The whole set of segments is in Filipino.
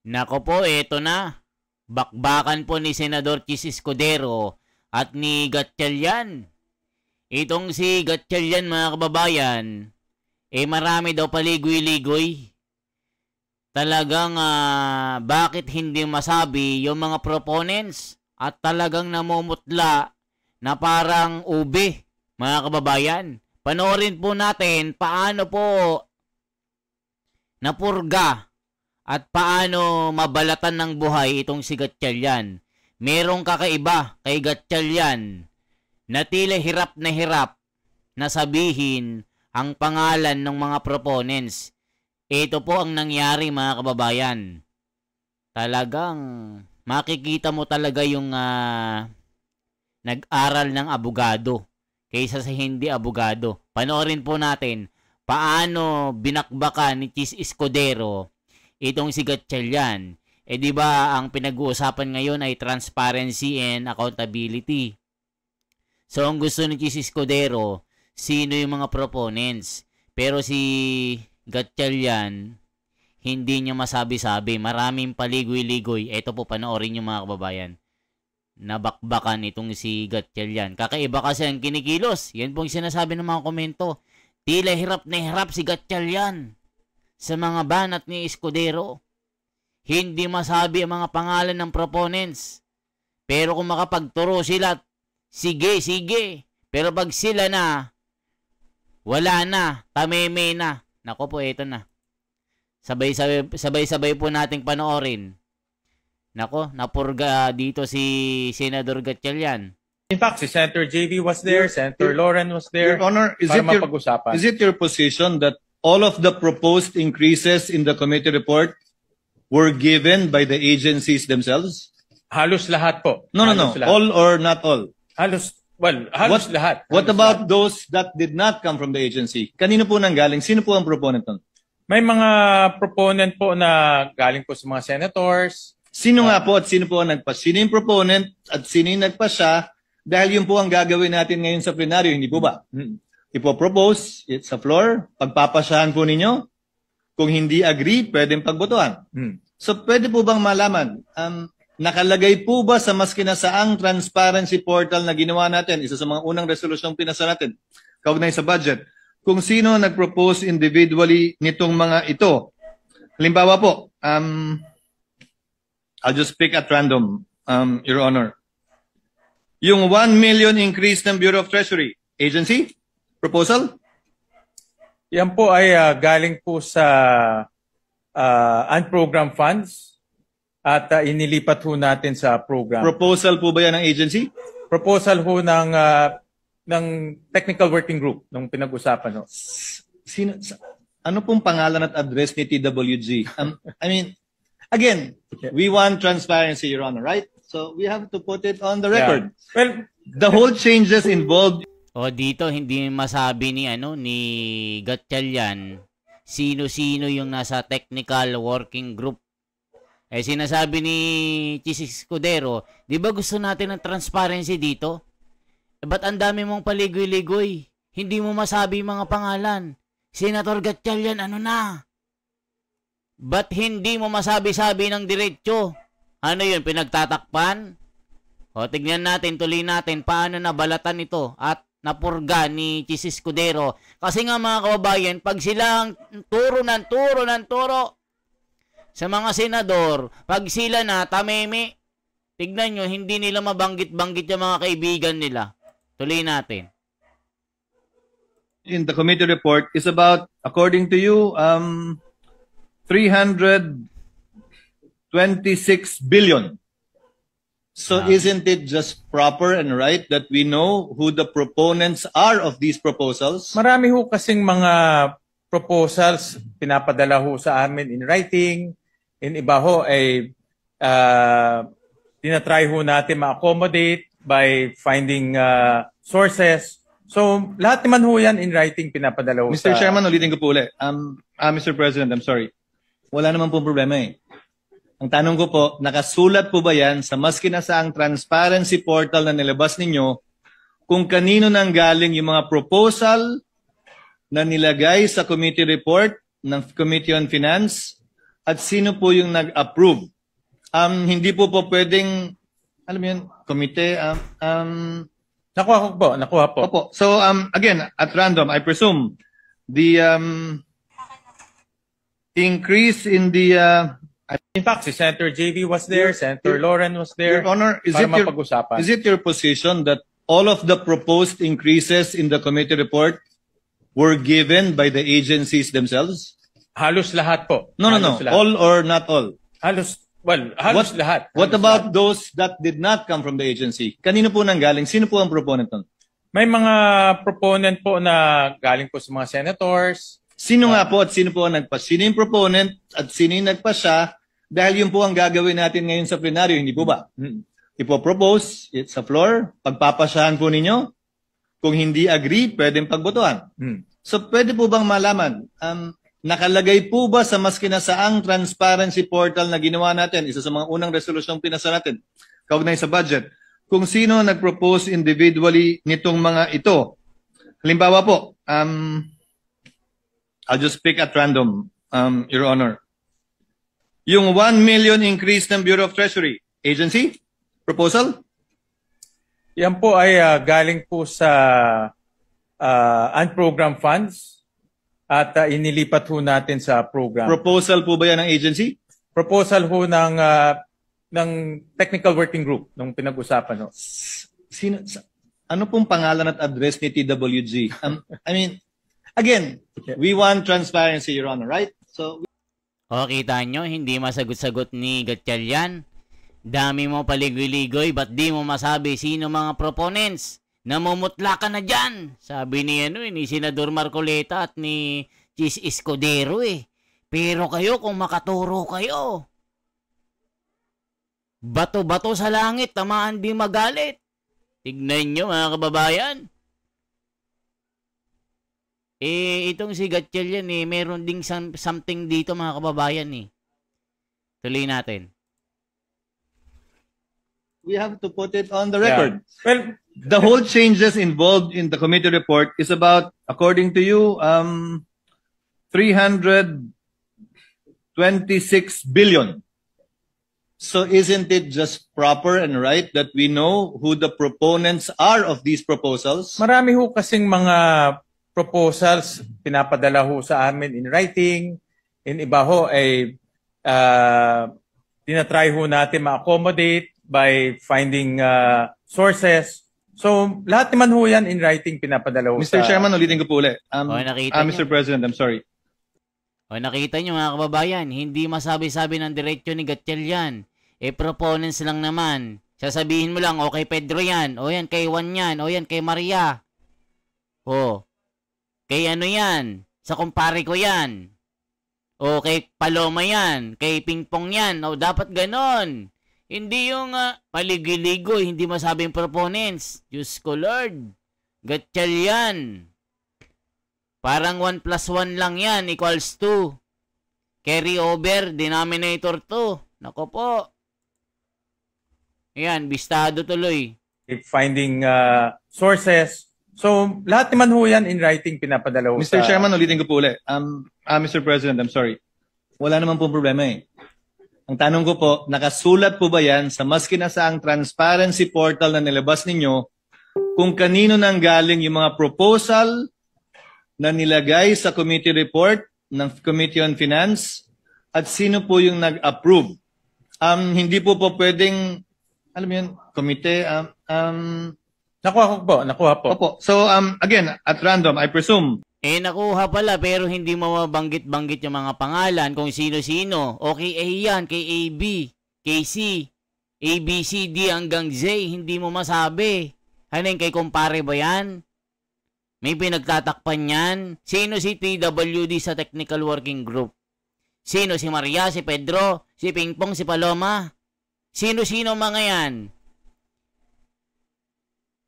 Nako po, eto na. Bakbakan po ni Senador Chis Escudero at ni Gatchalian. Itong si Gatchalian, mga kababayan, marami daw paligoy-ligoy. Talagang bakit hindi masabi yung mga proponents at talagang namumutla na parang ube, mga kababayan. Panoorin po natin paano po napurga at paano mabalatan ng buhay itong si Gatchalian. Merong kakaiba kay Gatchalian na tila hirap na sabihin ang pangalan ng mga proponents. Ito po ang nangyari, mga kababayan. Talagang makikita mo talaga yung nag-aral ng abogado kaysa sa hindi abogado. Panoorin po natin paano binakbakan ni Chis Escudero itong si Gatchalian. Di ba ang pinag-uusapan ngayon ay transparency and accountability. So ang gusto ni Chis Escudero, sino yung mga proponents. Pero si Gatchalian, hindi niya masabi-sabi. Maraming paligoy-ligoy. Ito po, panoorin niyo, mga kababayan. Nabakbakan itong si Gatchalian. Kakaiba kasi ang kinikilos. Yan pong sinasabi ng mga komento. Tila hirap na hirap si Gatchalian sa mga banat ni Escudero. Hindi masabi ang mga pangalan ng proponents. Pero kung makapagturo sila, sige. Pero pag sila na, wala na, tameme na. Nako po, ito na. Sabay-sabay po nating panoorin. Nako, napurga dito si Senador Gatchalian. In fact, si Senator JV was there, Senator Lauren was there. Your Honor, is it your position that all of the proposed increases in the committee report were given by the agencies themselves? Halos lahat po. No. Lahat. All or not all? Halos lahat. What about those that did not come from the agency? Kanino po nanggaling? Sino po ang proponent nun? May mga proponent po na galing po sa mga senators. Sino nga po at sino po ang nagpas? Sino yung proponent at sino yung nagpasya? Dahil yun po ang gagawin natin ngayon sa plenaryo, hindi po ba? Ipopropose sa floor, pagpapasyahan po ninyo. Kung hindi agree, pwedeng pagbotohan. So pwede po bang malaman, nakalagay po ba sa mas kinasaang transparency portal na ginawa natin, isa sa mga unang resolusyong pinasa natin, kaugnay sa budget, kung sino nag-propose individually nitong mga ito? Halimbawa po, I'll just pick at random, Your Honor. Yung 1 million increase ng Bureau of Treasury, agency? Proposal? Yan po ay galing po sa unprogrammed funds. At inilipat ho natin sa program. Proposal po ba yan ng agency? Proposal ho ng technical working group nung pinag-usapan ho. Ano pong pangalan at address ni TWG? I mean, again, we want transparency, Your Honor, right? So we have to put it on the record. Yeah. Well, the whole changes involved. Dito hindi masabi ni Gatchalian sino-sino yung nasa technical working group. Sinasabi ni Chis Escudero, di ba gusto natin ng transparency dito? Ba't ang dami mong paligoy-ligoy? Hindi mo masabi mga pangalan. Senator Gatchalian, ano na? Ba't hindi mo masabi-sabi ng diretsyo? Ano yun, pinagtatakpan? Tignan natin, tuloy natin, paano nabalatan ito at napurga ni Chis Escudero. Kasi nga mga kababayan, pag silang turo sa mga senador, pag sila na tameme, tignan nyo, hindi nila mabanggit-banggit yung mga kaibigan nila. Tuloy natin. In the committee report is about, according to you, 326 billion. So isn't it just proper and right that we know who the proponents are of these proposals? Marami ho kasing mga proposals pinapadala ho sa amin in writing. In iba ho ay tinatry ho natin ma-accommodate by finding sources. So lahat naman ho yan in writing pinapadala ho Mr. Chairman, ulitin ko po ulit. Mr. President, I'm sorry. Wala naman pong problema eh. Ang tanong ko po, nakasulat po ba yan sa mas kinasaang transparency portal na nilabas ninyo kung kanino nang galing yung mga proposal na nilagay sa committee report ng Committee on Finance at sino po yung nag-approve. Hindi po pwedeng, alam mo yun, komite, Nakuha po. Opo. So, again, at random, I presume, the increase in the, In fact, si Senator JV was there, Senator Lauren was there. Your Honor, para mapag-usapan. is it your position that all of the proposed increases in the committee report were given by the agencies themselves? Halos lahat po. No. Halos lahat. All or not all? Halos lahat. What Halos about lahat. those that did not come from the agency? Kanino po nanggaling? Sino po ang proponent nun? May mga proponent po na galing po sa mga senators. Sino nga po at sino po ang sino yung proponent at sino yung nagpasya dahil yun po ang gagawin natin ngayon sa plenaryo, hindi po ba? Ipopropose sa floor, pagpapasyahan po ninyo. Kung hindi agree, pwedeng pagbotohan. So pwede po bang malaman, nakalagay po ba sa mas kinasaang transparency portal na ginawa natin, isa sa mga unang resolusyong pinasa natin, kaugnay sa budget, kung sino nag-propose individually nitong mga ito? Halimbawa po, I'll just pick at random, Your Honor. Yung 1 million increase ng Bureau of Treasury, agency? Proposal? Yan po ay galing po sa unprogrammed funds at inilipat ho natin sa program. Proposal po ba yan ng agency? Proposal ho ng technical working group nung pinag-usapan ho. Ano pong pangalan at address ni TWG? I mean, again, we want transparency, Your Honor, right? So, O, kita nyo, hindi masagot-sagot ni Gatchalian. Dami mo paligoy-ligoy, ba't di mo masabi sino mga proponents? Namumutla ka na dyan. Sabi ni Senador Marcoleta at ni Chis Escudero Pero kayo, kung makaturo kayo, bato-bato sa langit, tamaan di magalit. Tignan nyo mga kababayan. Itong si Gatchalian meron ding something dito mga kababayan Tuloy natin. we have to put it on the record. Yeah. Well, The whole changes involved in the committee report is about, according to you, 326 billion. So isn't it just proper and right that we know who the proponents are of these proposals? marami ho kasing mga proposals pinapadala ho sa amin in writing. In iba ho ay tinatry ho natin ma-accommodate by finding sources. So lahat naman ho yan in writing pinapadala ho Mr. Chairman, ulitin ko po ulit. nakita Mr. President, I'm sorry. Nakita nyo mga kababayan, hindi masabi-sabi ng diretsyo ni Gatchalian. Proponents lang naman. Sasabihin mo lang, kay Pedro yan, yan kay Juan yan, yan kay Maria. Kay ano yan, sa kumpare ko yan. Kay Paloma yan, kay Pingpong yan, dapat ganon. Hindi yung paligiligoy, hindi masabing proponents. Diyos ko Lord, Gatchalian. Parang 1 plus 1 lang yan, equals 2. Carry over, denominator 2. Nako po. Ayan, bistado tuloy. finding sources. So lahat naman ho yan in writing pinapadala ho Mr. sa... Chairman, ulitin ko po ulit. Mr. President, I'm sorry. Wala naman pong problema Ang tanong ko po, nakasulat po ba yan sa mas kinasaang transparency portal na nilabas ninyo kung kanino nang galing yung mga proposal na nilagay sa committee report ng Committee on Finance at sino po yung nag-approve? Hindi po pwedeng, alam mo yun, komite, Nakuha po. Opo. So, again, at random, I presume, Nakuha pala pero hindi mo mabanggit-banggit yung mga pangalan kung sino-sino. Okay, A yan, kay AB, kay C, A, B, C, D hanggang Z, hindi mo masabi. Haling kay kumpare ba yan? May pinagtatakpan yan? Sino si TWD sa Technical Working Group? Sino si Maria, si Pedro, si Pingpong, si Paloma? Sino-sino mga yan?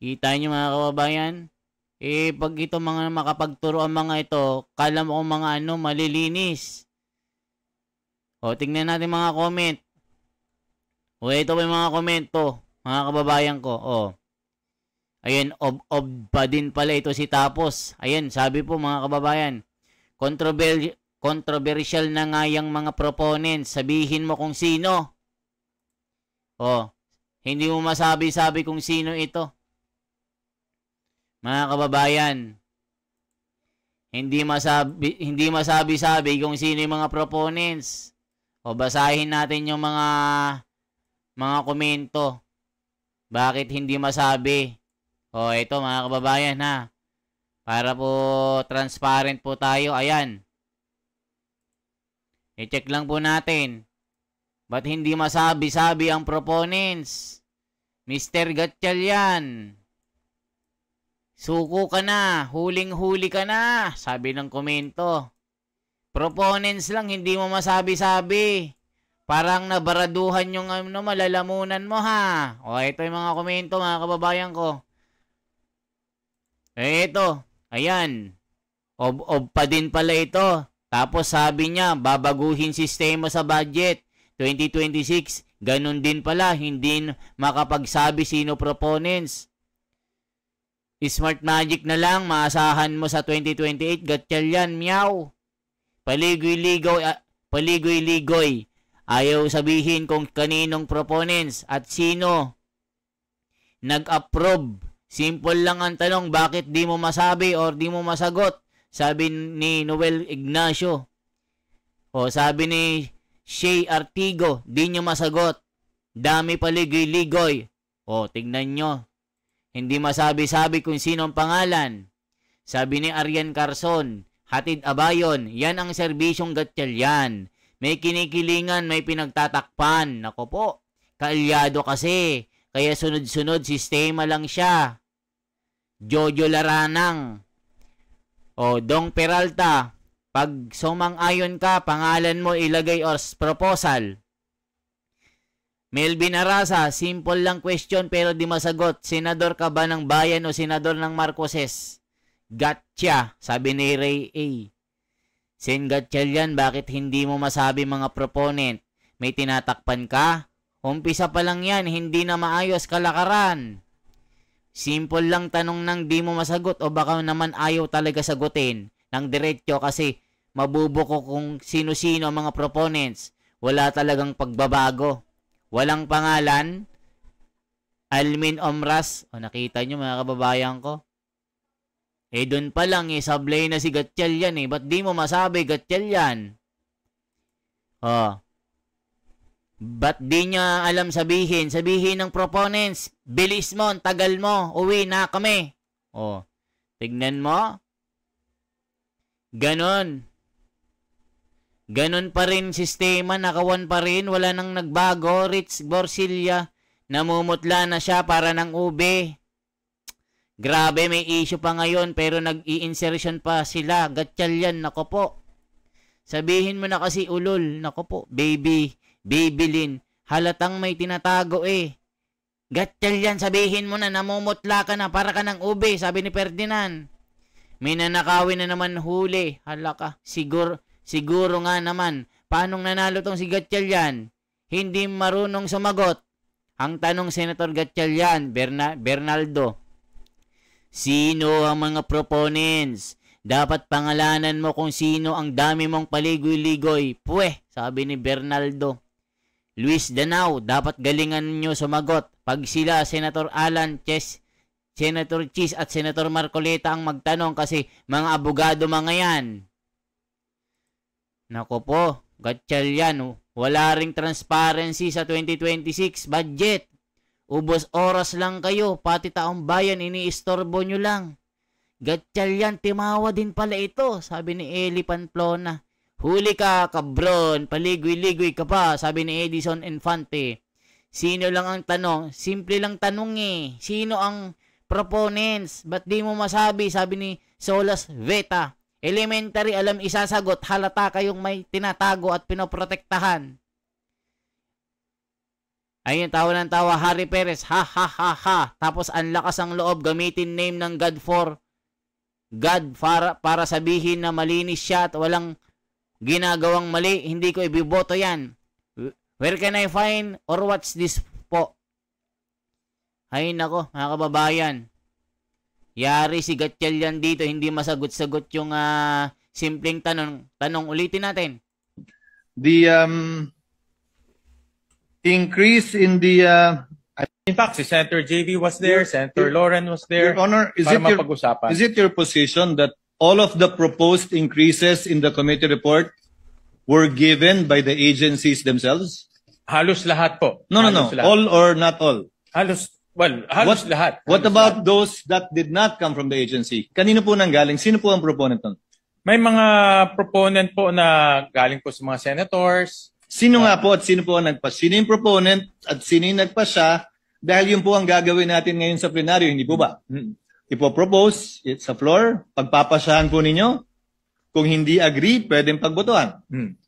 Kita nyo mga kababayan? Pag ito mga makapagturo ang mga ito, kala mo kung mga malilinis. Tingnan natin mga comment. Ito pa yung mga comment to, mga kababayan ko. Ayan, ob pa din pala ito si Tapos. Ayan, sabi po mga kababayan, controversial na nga yung mga proponents. Sabihin mo kung sino. Oh, hindi mo masabi-sabi kung sino ito. Mga kababayan, hindi masabi-sabi kung sino yung mga proponents. O basahin natin yung mga komento. Bakit hindi masabi? O ito mga kababayan ha. Para po transparent po tayo. Ayan. I-check lang po natin. Ba't hindi masabi-sabi ang proponents? Mr. Gatchalian. Suko ka na. Huling-huli ka na. Sabi ng komento. Proponents lang, hindi mo masabi-sabi. Parang nabaraduhan yung malalamunan mo ha. O ito yung mga komento mga kababayan ko. Ito. Ayan. Ob pa din pala ito. Tapos sabi niya, babaguhin sistema sa budget. 2026, ganun din pala, hindi makapagsabi sino proponents. Smart magic na lang, maasahan mo sa 2028, Gatchalian, meow. Paligoy-ligoy. Ayaw sabihin kung kaninong proponents at sino nag-approve. Simple lang ang tanong, bakit di mo masabi or di mo masagot? Sabi ni Noel Ignacio. O sabi ni Shay Artigo, di nyo masagot. Dami paligoy-ligoy. O tignan nyo. Hindi masabi-sabi kung sino ang pangalan. Sabi ni Arian Carson, Hatid Abayon, yan ang serbisyong Gatchalian. May kinikilingan, may pinagtatakpan. Nako po, kaalyado kasi. Kaya sunod-sunod sistema lang siya. Jojo Laranang. O, Dong Peralta, pag sumang-ayon ka, pangalan mo ilagay as proposal. Melvin Arasa, simple lang question pero di masagot. Senador ka ba ng bayan o senador ng Marcoses? Gotcha, sabi ni Ray A. Sen Gatchalian, bakit hindi mo masabi mga proponent? May tinatakpan ka? Umpisa pa lang yan, hindi na maayos kalakaran. Simple lang tanong nang di mo masagot o baka naman ayaw talaga sagutin ng diretso kasi mabubuko kung sino-sino ang mga proponents. Wala talagang pagbabago. Walang pangalan. Almin Omras. O nakita nyo mga kababayan ko? Doon pa lang sablay na si Gatchalian Ba't di mo masabi Gatchalian? Ba't di niya alam sabihin? Sabihin ng proponents, bilis mo, tagal mo, uwi na kami. Tignan mo. Ganon. Ganon pa rin sistema, nakawan pa rin, wala nang nagbago. Rich Borsilia, namumutla na siya para ng ube. Grabe, may issue pa ngayon pero nag-i-insertion pa sila. Gatchalian, nako po. Sabihin mo na kasi ulol, nako po, Babylin, halatang may tinatago Gatchalian, sabihin mo na, namumutla ka na, para ka ng ube, sabi ni Ferdinand. May nanakawin na naman huli, halaka, siguro nga naman, paanong nanalo tong si Gatchalian? Hindi marunong sumagot. Ang tanong Senator Gatchalian, Bernaldo, sino ang mga proponents? Dapat pangalanan mo kung sino ang dami mong paligoy-ligoy. Sabi ni Bernaldo. Luis Danao, dapat galingan nyo sumagot. Pag sila, Senator Alan, Senator Chis at Senator Marcoleta ang magtanong kasi mga abogado mga yan. Nako po, Gatchalian, wala ring transparency sa 2026 budget. Ubos oras lang kayo, pati taong bayan iniistorbo nyo lang. Gatchalian, timawa din pala ito, sabi ni Eli Pamplona. Huli ka, kabron, paligoy-ligoy ka pa, sabi ni Edison Infante. Sino lang ang tanong? Simple lang tanong Sino ang proponents? Ba't di mo masabi? Sabi ni Solas Veta. Elementary, alam isasagot, halata kayong may tinatago at pinoprotektahan. Ayun, tawa ng tawa, Harry Perez, ha ha ha ha. Tapos ang lakas ang loob, gamitin name ng God para sabihin na malinis siya at walang ginagawang mali, hindi ko ibiboto yan. Where can I find or watch this po? Ay nako, mga kababayan. Yari si Gatchalian dito, hindi masagot-sagot yung Simpleng tanong ulitin natin. The increase in the In fact, si Senator JV was there, Senator Lauren was there. Your Honor, para mapag-usapan. is it your position that all of the proposed increases in the committee report were given by the agencies themselves? Halos lahat po. No. Lahat. All or not all? Halos lahat. What Halos about lahat. those that did not come from the agency? Kanino po nanggaling? Sino po ang proponent nun? May mga proponent po na galing po sa mga senators. Sino nga po at sino po ang sino yung proponent at sino yung nagpasya dahil yun po ang gagawin natin ngayon sa plenaryo, hindi po ba? Ipopropose sa floor, pagpapasyahan po ninyo. Kung hindi agree, pwedeng pagbotohan.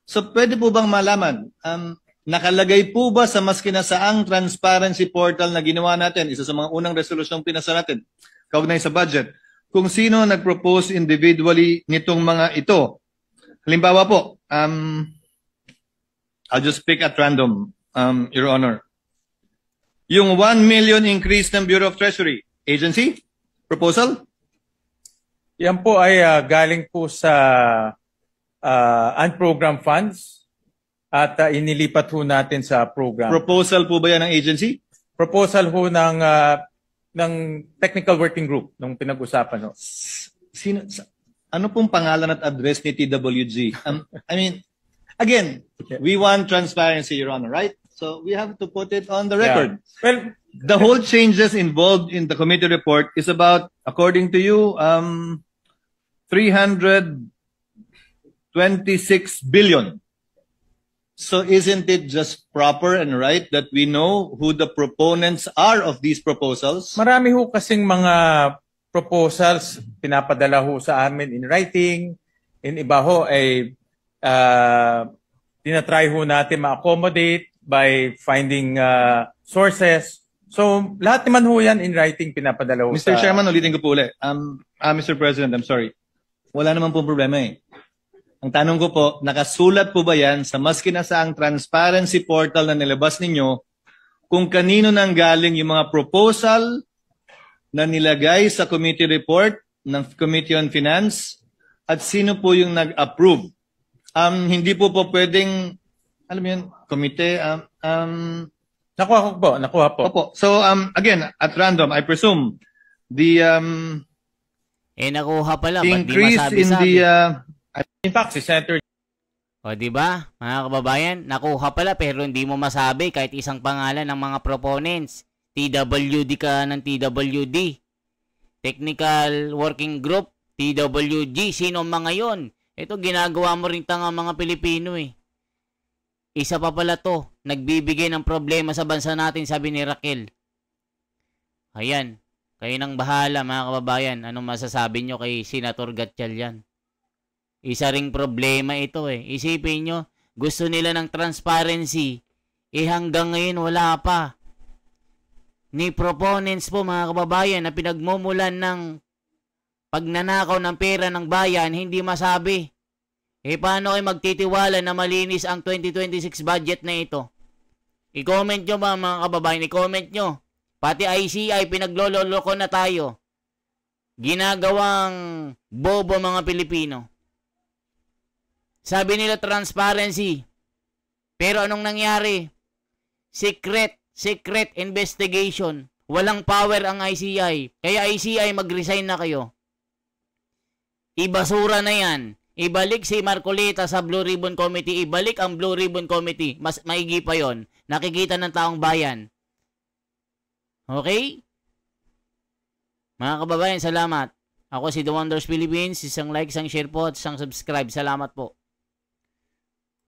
So pwede po bang malaman, nakalagay po ba sa mas kinasaang transparency portal na ginawa natin, isa sa mga unang resolusyong pinasa natin, kaugnay sa budget, kung sino nag-propose individually nitong mga ito? Halimbawa po, I'll just pick at random, Your Honor. Yung 1 million increase ng Bureau of Treasury, agency? Proposal? Yan po ay galing po sa unprogrammed funds at inilipat ho natin sa program. Proposal po ba yan ng agency? Proposal ho ng technical working group nung pinag-usapan ho. Ano pong pangalan at address ni TWG? I mean, again, we want transparency, Your Honor, right? So we have to put it on the record. Yeah. Well, the whole changes involved in the committee report is about, according to you, 326 billion. So isn't it just proper and right that we know who the proponents are of these proposals? marami ho kasing mga proposals pinapadala ho sa amin in writing. In iba ho ay tinatry ho natin ma-accommodate by finding sources. So lahat naman ho yan in writing pinapadala ho Mr. sa... Chairman, ulitin ko po ulit. Mr. President, I'm sorry. Wala naman pong problema eh. Ang tanong ko po, nakasulat po ba yan sa mas kinasaang transparency portal na nilabas ninyo kung kanino nang galing yung mga proposal na nilagay sa committee report ng Committee on Finance at sino po yung nag-approve? Hindi po pwedeng, alam mo yun, komite, Nakuha po. Opo. So, again, at random, I presume, the Nakuha pala, ba't di increase in masabi-sabi? In fact, si Senator O, di ba, mga kababayan, nakuha pala pero hindi mo masabi kahit isang pangalan ng mga proponents. TWD ka ng TWD. Technical Working Group, TWG, sino ang mga yon? Ito, ginagawa mo rin tanga mga Pilipino eh. Isa pa pala to, nagbibigay ng problema sa bansa natin, sabi ni Raquel. Ayan, kayo nang bahala mga kababayan. Anong masasabi nyo kay Senator Gatchalian? Isa ring problema ito eh. Isipin nyo, gusto nila ng transparency. Hanggang ngayon wala pa. Ni proponents po mga kababayan na pinagmumulan ng pagnanakaw ng pera ng bayan, hindi masabi. Paano kayo magtitiwala na malinis ang 2026 budget na ito? I-comment nyo ba mga kababayan? I-comment nyo. Pati ICI, pinaglololoko na tayo. Ginagawang bobo mga Pilipino. Sabi nila transparency. Pero anong nangyari? Secret investigation. Walang power ang ICI. Kaya ICI, mag-resign na kayo. Ibasura na yan. Ibalik si Marcolita sa Blue Ribbon Committee. Ibalik ang Blue Ribbon Committee. Mas maigi pa yon. Nakikita ng taong bayan. Okay? Mga kababayan, salamat. Ako si The Wonders Philippines. Isang like, isang share po, at isang subscribe. Salamat po.